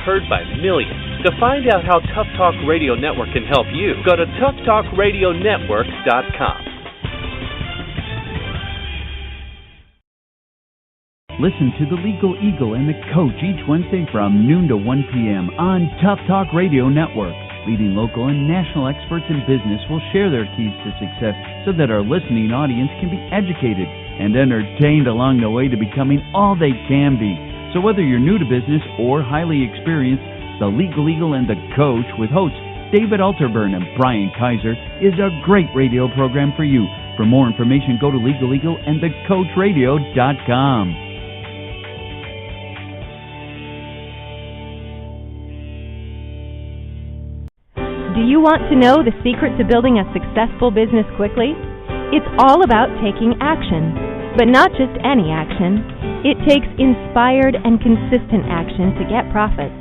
heard by millions. To find out how Tough Talk Radio Network can help you, go to toughtalkradionetwork.com. Listen to The Legal Eagle and The Coach each Wednesday from noon to 1 p.m. on Tough Talk Radio Network. Leading local and national experts in business will share their keys to success so that our listening audience can be educated and entertained along the way to becoming all they can be. So whether you're new to business or highly experienced, The Legal Eagle and The Coach with hosts David Alterburn and Brian Kaiser is a great radio program for you. For more information, go to legaleagleandthecoachradio.com. Do you want to know the secret to building a successful business quickly? It's all about taking action, but not just any action. It takes inspired and consistent action to get profits.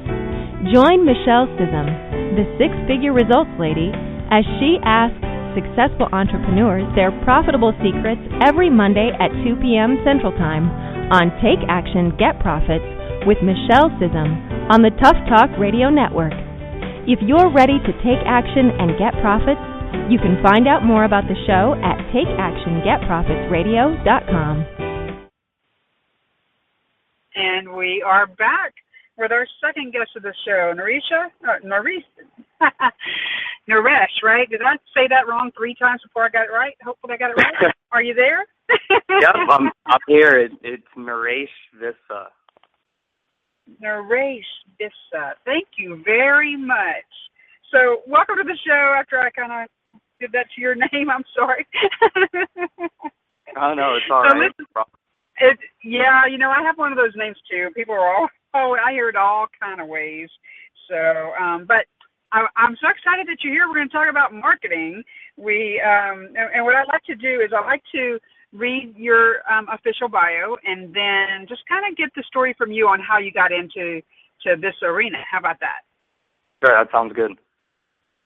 Join Michele Scism, the six-figure results lady, as she asks successful entrepreneurs their profitable secrets every Monday at 2 p.m. Central Time on Take Action, Get Profits with Michele Scism on the Tough Talk Radio Network. If you're ready to take action and get profits, you can find out more about the show at takeactiongetprofitsradio.com. And we are back with our second guest of the show, Naresh, right? Did I say that wrong 3 times before I got it right? Hopefully I got it right. Are you there? Yep, I'm here. It's Naresh Vissa. Naresh Vissa. Thank you very much. So welcome to the show after I kind of did that to your name. I'm sorry. Oh, no, it's all right. Yeah, I have one of those names too. People are I hear it all kind of ways. So, but I'm so excited that you're here. We're going to talk about marketing. And what I like to do is I like to read your official bio and then just kind of get the story from you on how you got into this arena. How about that? Sure, that sounds good.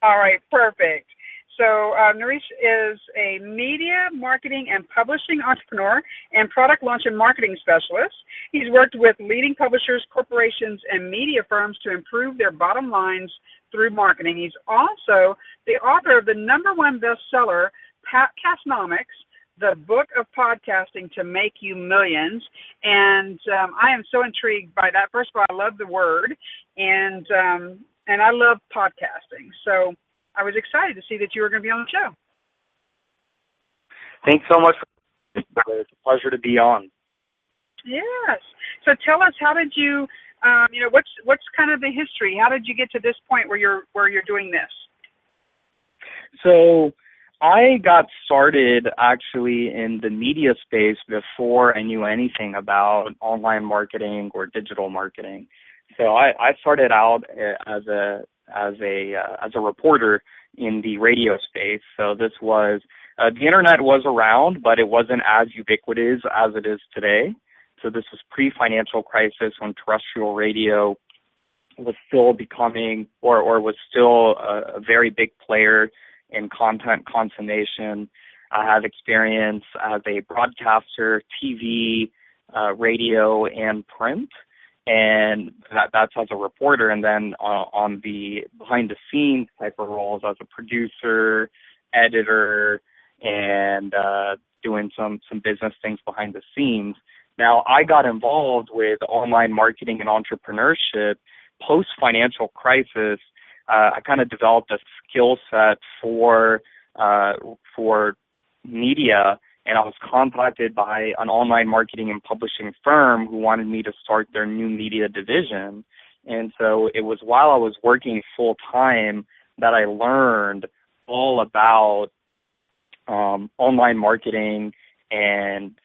All right, perfect. So Naresh is a media, marketing, and publishing entrepreneur and product launch and marketing specialist. He's worked with leading publishers, corporations, and media firms to improve their bottom lines through marketing. He's also the author of the #1 bestseller, PODCASTNOMICS, the book of podcasting to make you millions. And I am so intrigued by that. First of all, I love the word, and I love podcasting. So I was excited to see that you were going to be on the show. Thanks so much. It's a pleasure to be on. Yes. So tell us, how did you, what's kind of the history? How did you get to this point where you're doing this? So I got started actually in the media space before I knew anything about online marketing or digital marketing. So I started out as a reporter in the radio space. So this was the internet was around, but it wasn't as ubiquitous as it is today. So this was pre-financial crisis when terrestrial radio was still becoming or was still a very big player in content consummation. I have experience as a broadcaster, TV, radio, and print. And that's as a reporter, and then on the behind-the-scenes type of roles as a producer, editor, and doing some business things behind the scenes. Now, I got involved with online marketing and entrepreneurship post-financial crisis. I kind of developed a skill set for media, and I was contacted by an online marketing and publishing firm who wanted me to start their new media division. And so it was while I was working full-time that I learned all about online marketing and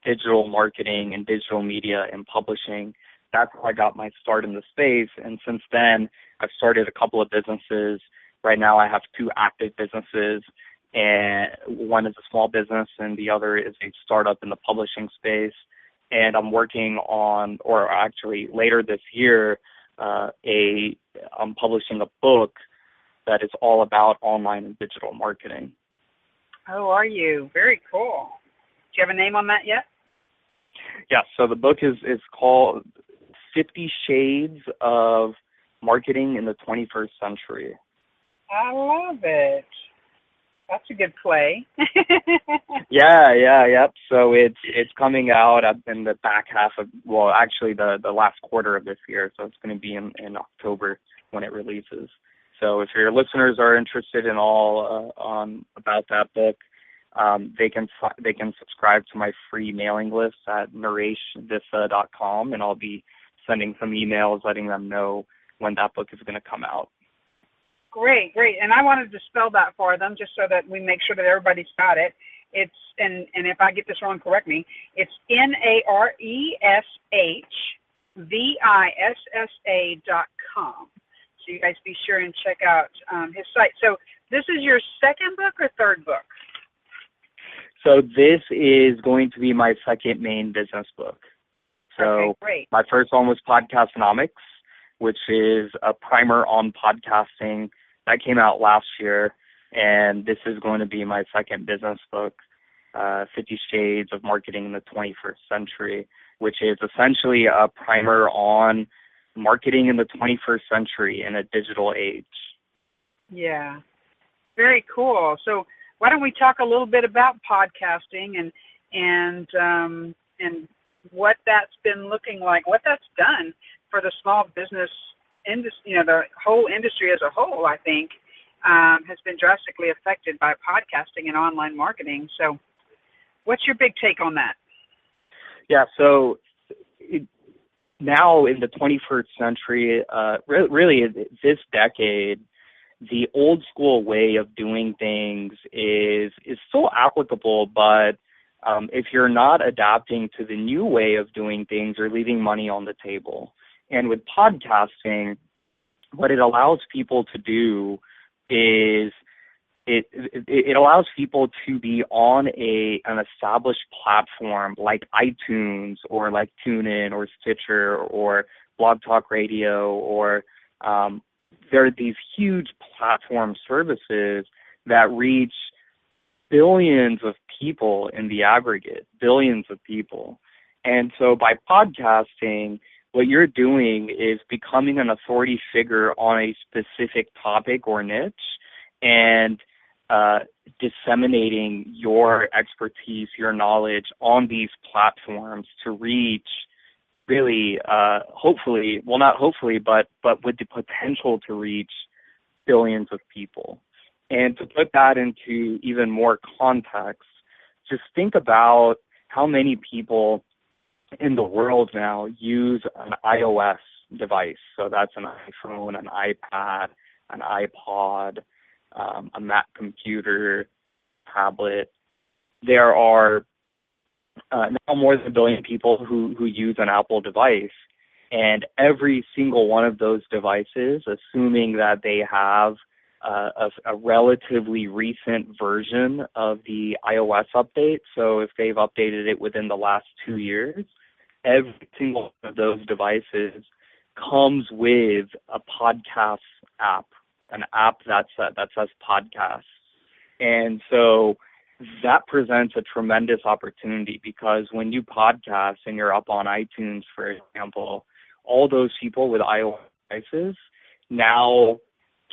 digital marketing and digital media and publishing. That's how I got my start in the space. And since then, I've started a couple of businesses. Right now I have 2 active businesses, and one is a small business and the other is a startup in the publishing space. And I'm working on, or actually later this year, I'm publishing a book that is all about online and digital marketing. Oh, are you? Very cool. Do you have a name on that yet? Yeah, so the book is called 50 Shades of Marketing in the 21st Century. I love it. That's a good play. Yep. So it's coming out in the back half of, well, actually the last quarter of this year. So it's going to be in October when it releases. So if your listeners are interested in all about that book, they can subscribe to my free mailing list at nareshvissa.com, and I'll be sending some emails letting them know when that book is going to come out. Great. And I wanted to spell that for them just so that we make sure that everybody's got it. It's, and if I get this wrong, correct me, it's NareshVissa.com. So you guys be sure and check out his site. So this is your second book or third book? So this is going to be my second main business book. So okay, great. My first one was PODCASTNOMICS, which is a primer on podcasting. That came out last year, and this is going to be my second business book, 50 Shades of Marketing in the 21st Century, which is essentially a primer on marketing in the 21st century in a digital age. Yeah, very cool. So why don't we talk a little bit about podcasting and what that's been looking like, what that's done for the small business industry, the whole industry as a whole, I think, has been drastically affected by podcasting and online marketing. So what's your big take on that? Yeah, so now in the 21st century, really this decade, the old school way of doing things is still applicable, but if you're not adapting to the new way of doing things, you're leaving money on the table. And with podcasting, what it allows people to do is it allows people to be on an established platform like iTunes or like TuneIn or Stitcher or Blog Talk Radio, or there are these huge platform services that reach billions of people in the aggregate, billions of people. And so by podcasting, what you're doing is becoming an authority figure on a specific topic or niche and disseminating your expertise, your knowledge on these platforms to reach really, hopefully, well, not hopefully, but with the potential to reach billions of people. And to put that into even more context, just think about how many people in the world now use an iOS device. So that's an iPhone, an iPad, an iPod, a Mac computer, tablet. There are now more than 1 billion people who use an Apple device, and every single one of those devices, assuming that they have a relatively recent version of the iOS update, so if they've updated it within the last 2 years, every single one of those devices comes with a podcast app, an app that says podcast. And so that presents a tremendous opportunity, because when you podcast and you're up on iTunes, for example, all those people with iOS devices now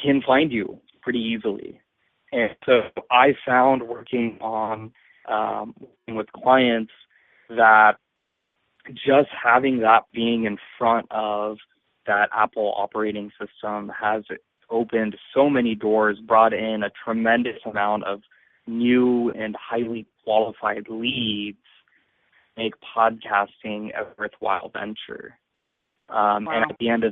can find you pretty easily. And so I found working with clients that just having that being in front of that Apple operating system has opened so many doors, brought in a tremendous amount of new and highly qualified leads, make podcasting a worthwhile venture. Wow. And at the end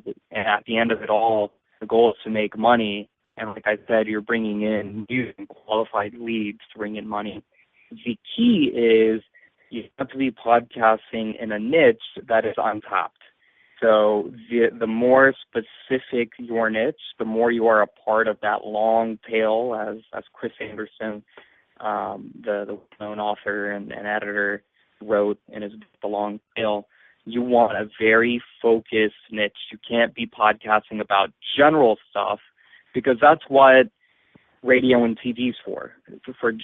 of it all, the goal is to make money. And like I said, you're bringing in new and qualified leads to bring in money. The key is you have to be podcasting in a niche that is untapped. So the more specific your niche, the more you are a part of that long tail, as Chris Anderson, the known author and editor, wrote in his book, The Long Tail. You want a very focused niche. You can't be podcasting about general stuff, because that's what radio and TV is for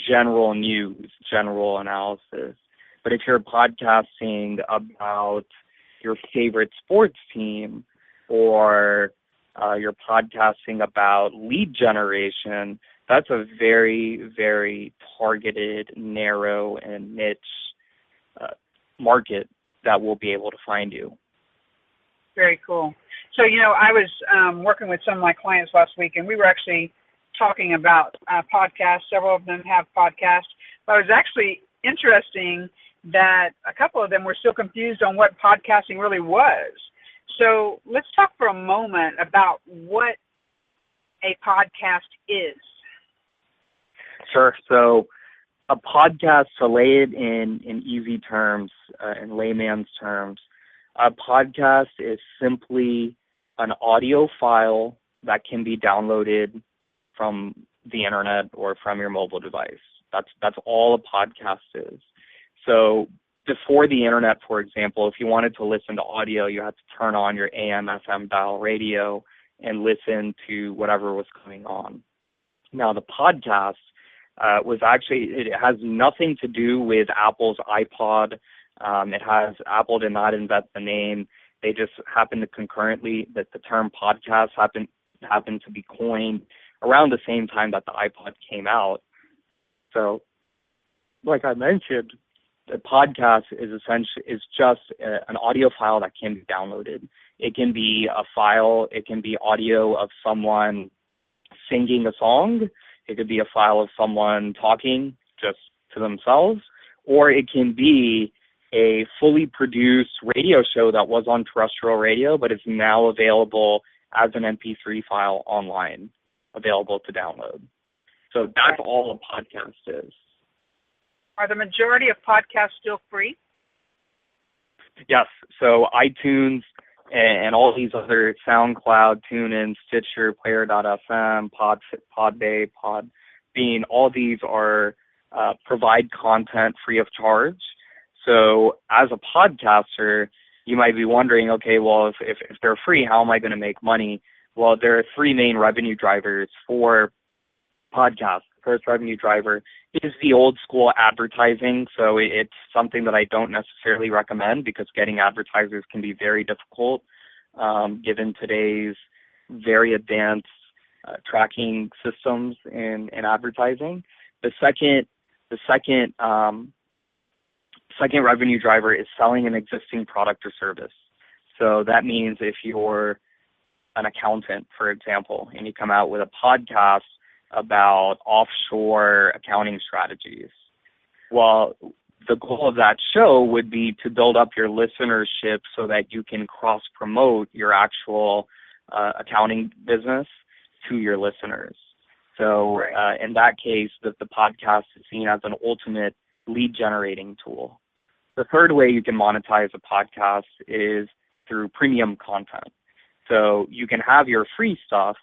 general news, general analysis. But if you're podcasting about your favorite sports team, or you're podcasting about lead generation, that's a very, very targeted, narrow, and niche market that will be able to find you. Very cool. So, I was working with some of my clients last week, and we were actually talking about podcasts. Several of them have podcasts. But it was actually interesting that a couple of them were still confused on what podcasting really was. So let's talk for a moment about what a podcast is. Sure. So a podcast, to lay it in easy terms, in layman's terms, a podcast is simply an audio file that can be downloaded from the internet or from your mobile device. That's all a podcast is. So before the internet, for example, if you wanted to listen to audio, you had to turn on your AM, FM dial radio and listen to whatever was going on. Now, the podcast it has nothing to do with Apple's iPod. Apple did not invent the name. They just happened to concurrently, that the term podcast happened to be coined around the same time that the iPod came out. So, like I mentioned, the podcast is just an audio file that can be downloaded. It can be a file. It can be audio of someone singing a song. It could be a file of someone talking just to themselves, or it can be a fully produced radio show that was on terrestrial radio, but is now available as an MP3 file online, available to download. So that's all a podcast is. Are the majority of podcasts still free? Yes. So iTunes and all these other, SoundCloud, TuneIn, Stitcher, Player.fm, Podbay, Podbean, all these are provide content free of charge. So as a podcaster, you might be wondering, okay, well, if they're free, how am I going to make money? Well, there are three main revenue drivers for podcasts. The first revenue driver is the old school advertising. So it's something that I don't necessarily recommend because getting advertisers can be very difficult given today's very advanced tracking systems in advertising. The second revenue driver is selling an existing product or service. So that means if you're an accountant, for example, and you come out with a podcast about offshore accounting strategies, well, the goal of that show would be to build up your listenership so that you can cross-promote your actual accounting business to your listeners. So in that case, the podcast is seen as an ultimate lead-generating tool. The third way you can monetize a podcast is through premium content. So you can have your free stuff,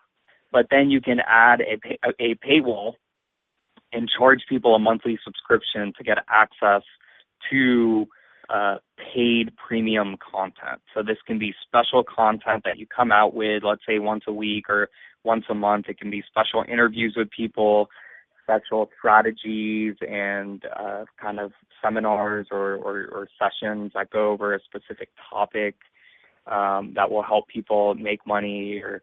but then you can add a paywall and charge people a monthly subscription to get access to paid premium content. So this can be special content that you come out with, let's say once a week or once a month. It can be special interviews with people, special strategies and kind of seminars or sessions that go over a specific topic that will help people make money. Or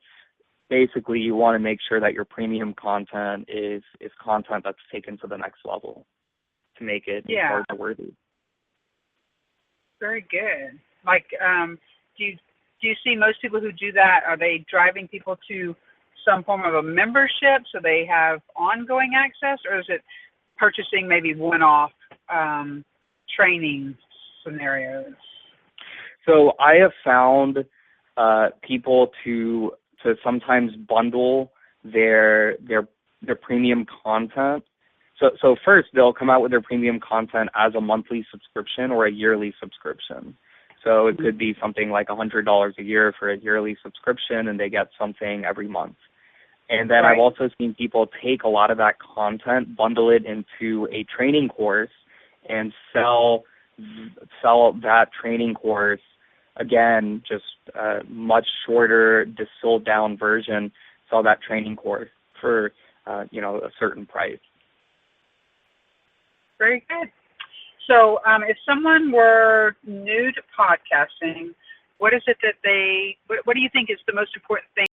basically you want to make sure that your premium content is content that's taken to the next level to make it worthy. Very good. Like, do you see most people who do that, are they driving people to some form of a membership so they have ongoing access, or is it purchasing maybe one-off training scenarios? So I have found people to sometimes bundle their premium content. So first they'll come out with their premium content as a monthly subscription or a yearly subscription. So it could be something like $100 a year for a yearly subscription, and they get something every month. And then I've also seen people take a lot of that content, bundle it into a training course, and sell that training course, again, just a much shorter, distilled down version, sell that training course for a certain price. Very good. So if someone were new to podcasting, What is it that what do you think is the most important thing